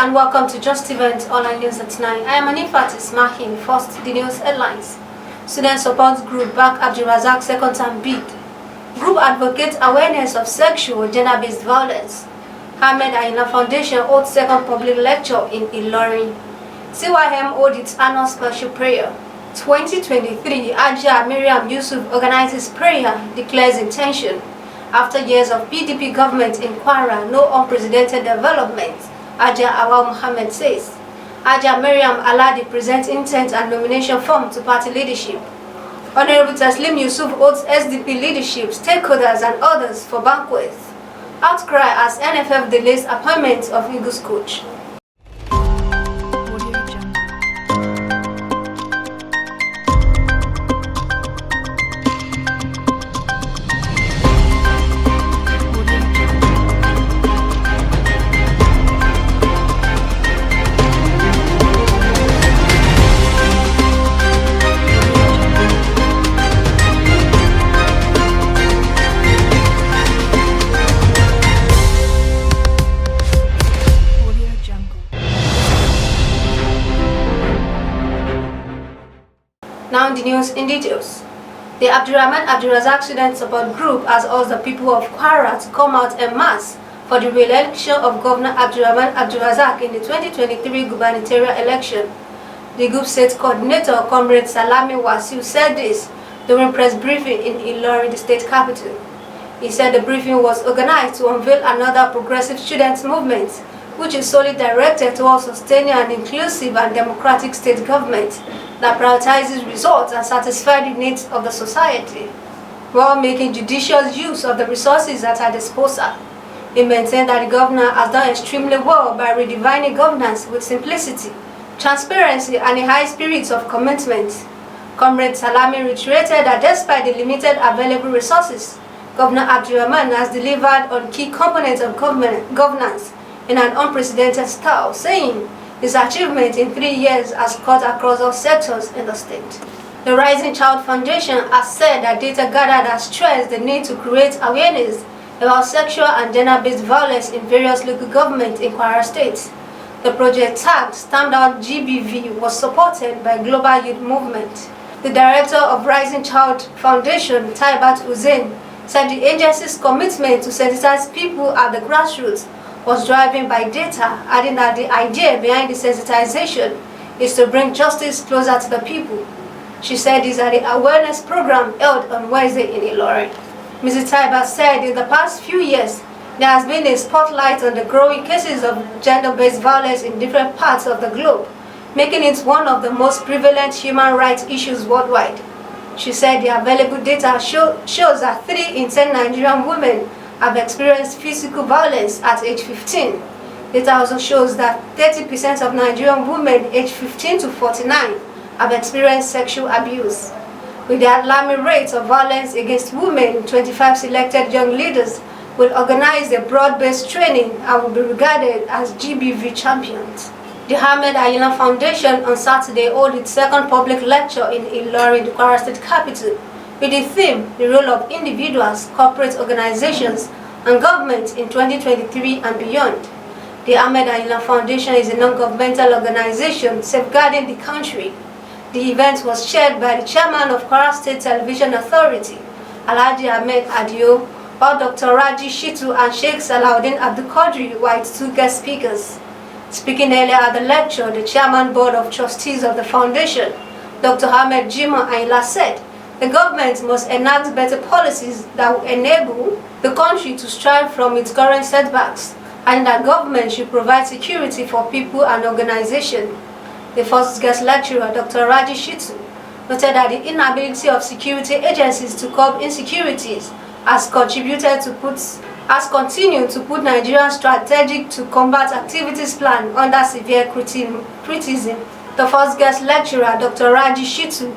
and welcome to Just Event Online News at 9. I am Anifatis Mahin. First, the news headlines. Student support group back Abdulrazak's second term bid. Group advocates awareness of sexual or gender-based violence. Aina Foundation holds second public lecture in Ilorin. CYM holds its annual special prayer. 2023, Ajah Miram Yusuf organizes prayer, declares intention. After years of PDP government in Kwara, no unprecedented development, Ajah Muhammad says. Ajah Miram Aladi presents intent and nomination form to party leadership. Honorable Taslim Yusuf holds SDP leadership, stakeholders and others for Banquet. Outcry as NFF delays appointment of Eagles coach. Now the news in details. The Abdulrazak Student Support Group has asked the people of Kwara to come out en masse for the re-election of Governor Abdulrazak in the 2023 gubernatorial election. The group state coordinator, Comrade Salami Wasiu, said this during press briefing in Ilorin, the state capital. He said the briefing was organized to unveil another progressive student movement, which is solely directed towards sustaining an inclusive and democratic state government that prioritizes results and satisfies the needs of the society, while making judicious use of the resources at our disposal. He maintained that the governor has done extremely well by redefining governance with simplicity, transparency, and a high spirit of commitment. Comrade Salami reiterated that despite the limited available resources, Governor Abdulrahman has delivered on key components of governance in an unprecedented style, saying his achievement in 3 years has cut across all sectors in the state. The Rising Child Foundation has said that data gathered has stressed the need to create awareness about sexual and gender-based violence in various local governments in Kwara State. The project tagged Standout GBV was supported by Global Youth Movement. The director of Rising Child Foundation, Taibat Hussein, said the agency's commitment to sensitize people at the grassroots was driven by data, adding that the idea behind the sensitization is to bring justice closer to the people. She said this at the awareness program held on Wednesday in Ilorin. Mrs. Taiba said in the past few years, there has been a spotlight on the growing cases of gender-based violence in different parts of the globe, making it one of the most prevalent human rights issues worldwide. She said the available data shows that 3 in 10 Nigerian women have experienced physical violence at age 15. Data also shows that 30% of Nigerian women aged 15 to 49 have experienced sexual abuse. With the alarming rates of violence against women, 25 selected young leaders will organize a broad-based training and will be regarded as GBV champions. The Aina Foundation on Saturday held its second public lecture in Ilorin, the Kwara State capital, with the theme, the role of individuals, corporate organizations, and government in 2023 and beyond. The Aina Foundation is a non-governmental organization safeguarding the country. The event was chaired by the chairman of Kwara State Television Authority, Alhaji Ahmed Adio, while Dr. Raji Shitu and Sheikh Salahuddin Abdul Qadri were its 2 guest speakers. Speaking earlier at the lecture, the chairman board of trustees of the foundation, Dr. Ahmed Jimoh Aila, said the government must enact better policies that will enable the country to strive from its current setbacks, and that government should provide security for people and organizations. The first guest lecturer, Dr. Raji Shitu, noted that the inability of security agencies to curb insecurities has continued to put Nigeria's strategic to combat activities plan under severe criticism. The first guest lecturer, Dr. Raji Shitu,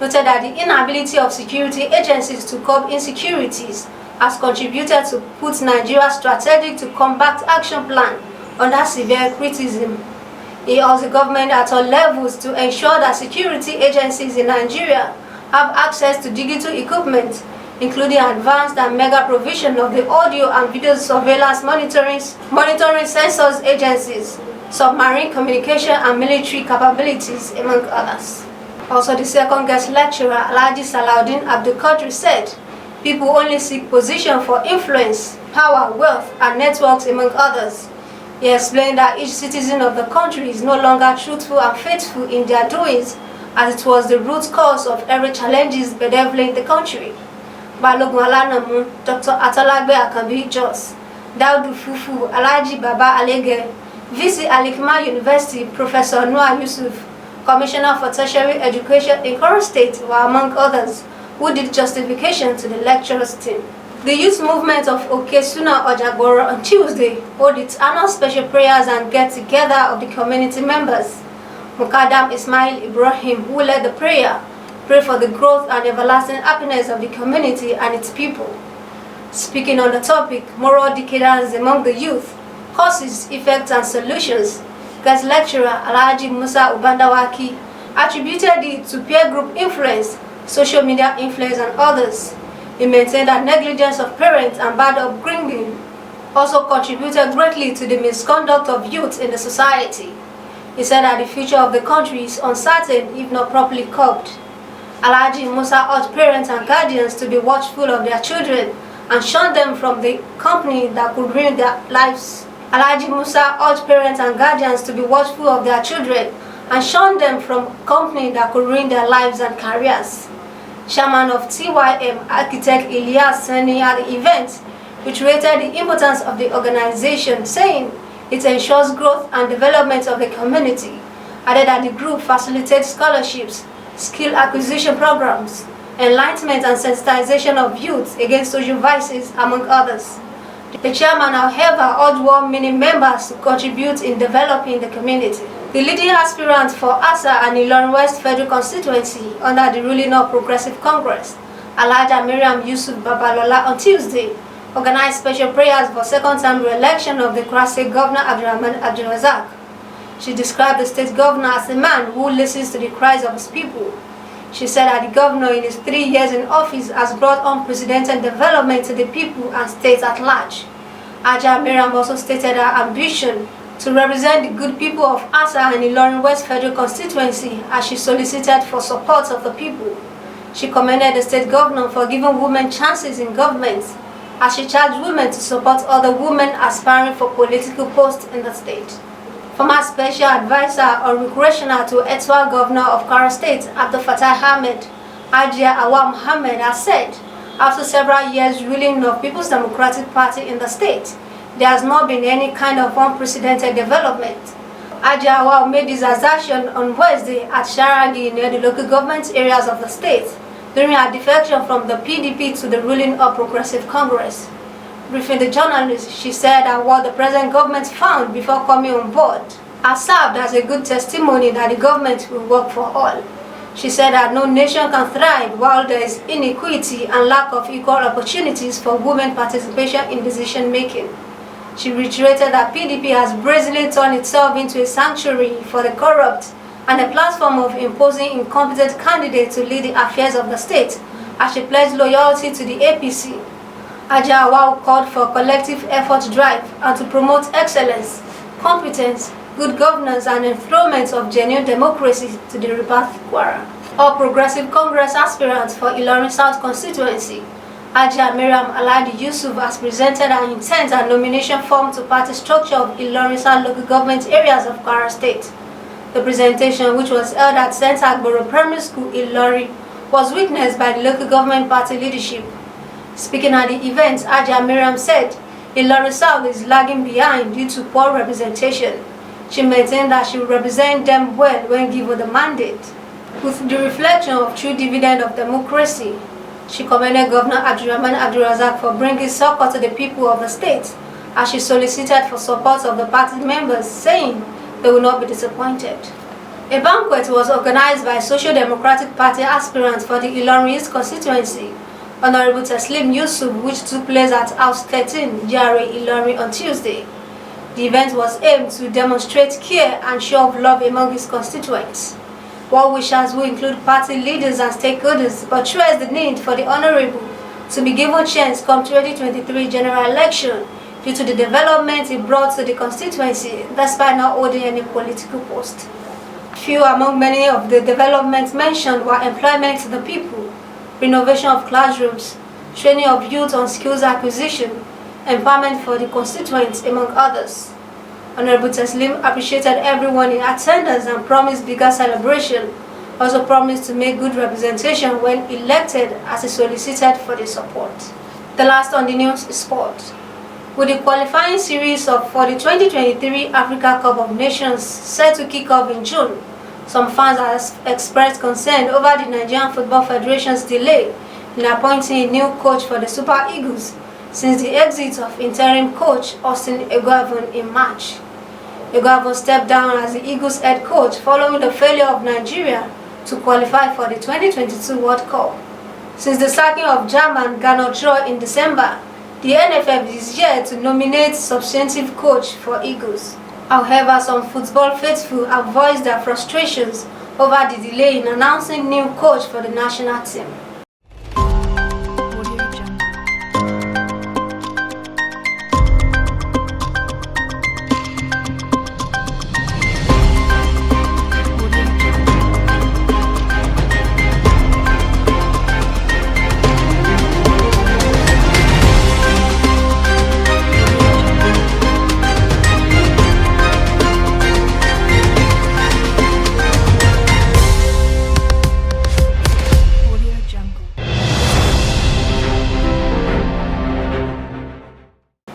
noted that the inability of security agencies to curb insecurities has contributed to put Nigeria's strategic to combat action plan under severe criticism. He urged the government at all levels to ensure that security agencies in Nigeria have access to digital equipment including advanced and mega provision of the audio and video surveillance monitoring sensors agencies, submarine communication and military capabilities, among others. Also, the second guest lecturer, Alhaji Salahuddin Abdulkadir, said, people only seek position for influence, power, wealth, and networks, among others. He explained that each citizen of the country is no longer truthful and faithful in their doings, as it was the root cause of every challenges bedeviling the country. Balogun Alanamu, Dr. Atolagbe Akanbi Jos, Daudu Fufu, Alhaji Baba Alege, VC Alikma University, Professor Noah Yusuf, Commissioner for Tertiary Education in Kwara State, were among others who did justification to the lecturers' team. The youth movement of Okesuna Ojagboro on Tuesday held its annual special prayers and get-together of the community members. Mukadam Ismail Ibrahim, who led the prayer, prayed for the growth and everlasting happiness of the community and its people. Speaking on the topic, moral decadence among the youth, causes, effects, and solutions, guest lecturer Alhaji Musa Ubandawaki attributed it to peer group influence, social media influence, and others. He maintained that negligence of parents and bad upbringing also contributed greatly to the misconduct of youth in the society. He said that the future of the country is uncertain if not properly curbed. Alhaji Musa urged parents and guardians to be watchful of their children and shun them from the company that could ruin their lives. Alhaji Musa urged parents and guardians to be watchful of their children and shun them from company that could ruin their lives and careers. Chairman of TYM, architect Ilyas Sani, at the event, reiterated the importance of the organization, saying it ensures growth and development of the community, added that the group facilitates scholarships, skill acquisition programs, enlightenment and sensitization of youth against social vices, among others. The chairman, however, urged well-meaning members to contribute in developing the community. The leading aspirant for Asa and Ilorin West Federal Constituency under the ruling All Progressive Congress, Ajah Miram Yusuf Babalola, on Tuesday, organized special prayers for second-term re-election of the Kwara State Governor Abdurrahman Abdulrazak. She described the state governor as a man who listens to the cries of his people. She said that the governor in his 3 years in office has brought unprecedented development to the people and state at large. Ajah Miram also stated her ambition to represent the good people of Asa and Ilorin West Federal Constituency as she solicited for support of the people. She commended the state governor for giving women chances in government, as she charged women to support other women aspiring for political posts in the state. Former Special Advisor on Recreational to Etwa Governor of Kwara State, Abdul Fattah Ahmed, Ajiya Adeyemi, has said, after several years ruling of People's Democratic Party in the state, there has not been any kind of unprecedented development. Ajiya Adeyemi made this assertion on Wednesday at Sharagi near the local government areas of the state during her defection from the PDP to the ruling All Progressive Congress. Briefing the journalists, she said that what the present government found before coming on board has served as a good testimony that the government will work for all. She said that no nation can thrive while there is inequity and lack of equal opportunities for women participation in decision-making. She reiterated that PDP has brazenly turned itself into a sanctuary for the corrupt and a platform of imposing incompetent candidates to lead the affairs of the state, as she pledged loyalty to the APC. Ajah Adeyemi called for collective effort drive and to promote excellence, competence, good governance and enthronement of genuine democracy to the rebirth Kwara. All Progressive Congress aspirants for Ilorin South constituency, Ajah Miram Alhaji Yusuf, has presented an intent and nomination form to party structure of Ilorin South local government areas of Kwara State. The presentation, which was held at St. Agboro Primary School, Ilorin, was witnessed by the local government party leadership. Speaking at the event, Ajah Miram said Ilorin South is lagging behind due to poor representation. She maintained that she will represent them well when given the mandate. With the reflection of true dividend of democracy, she commended Governor Abdurrahman Abdulrazak for bringing succor to the people of the state, as she solicited for support of the party members, saying they will not be disappointed. A banquet was organized by Social Democratic Party aspirants for the Ilorin East constituency, Honorable Taslim Yusuf, which took place at House 13, GRA Ilorin on Tuesday. The event was aimed to demonstrate care and show of love among his constituents. Well-wishers, who include party leaders and stakeholders, portrays the need for the Honorable to be given chance come 2023 general election due to the developments it brought to the constituency despite not holding any political post. Few among many of the developments mentioned were employment to the people, renovation of classrooms, training of youth on skills acquisition, empowerment for the constituents, among others. Honorable Taslim appreciated everyone in attendance and promised bigger celebration, also promised to make good representation when elected as he solicited for the support. The last on the news is sport. With the qualifying series for the 2023 Africa Cup of Nations set to kick off in June, some fans have expressed concern over the Nigerian Football Federation's delay in appointing a new coach for the Super Eagles since the exit of interim coach Austin Eguavoen in March. Eguavoen stepped down as the Eagles head coach following the failure of Nigeria to qualify for the 2022 World Cup. Since the sacking of German Gernot Rohr in December, the NFF is yet to nominate substantive coach for Eagles. However, some football faithful have voiced their frustrations over the delay in announcing new coach for the national team.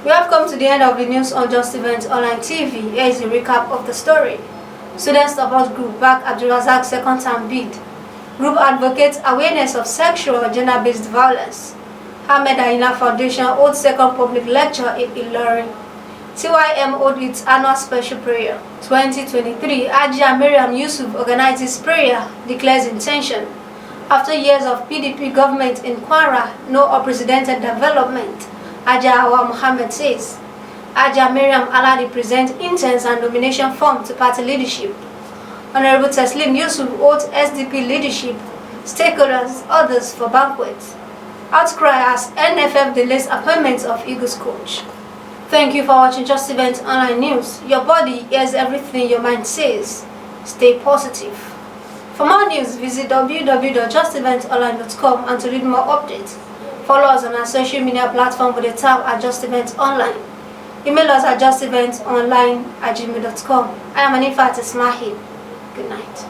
We have come to the end of the news on Just Events Online TV. Here is a recap of the story. Student support group back Abdulrazak's second term bid. Group advocates awareness of sexual or gender-based violence. Aina Foundation holds second public lecture in Ilorin. TYM holds its annual special prayer. 2023 Ajah Miram Yusuf organizes prayer, declares intention. After years of PDP government in Kwara, no unprecedented development. Ajah Muhammad says. Ajah Miram Aladi presents intents and nomination form to party leadership. Honorable Taslim Yusuf holds SDP leadership, stakeholders, others for Banquet. Outcry as NFF delays appointment of Eagles coach. Thank you for watching Just Events Online News. Your body hears everything your mind says. Stay positive. For more news, visit www.justeventsonline.com and to read more updates. Follow us on our social media platform with the tab at Just Events Online. Email us at justeventsonline@gmail.com. I am Anifat Ismail. Good night.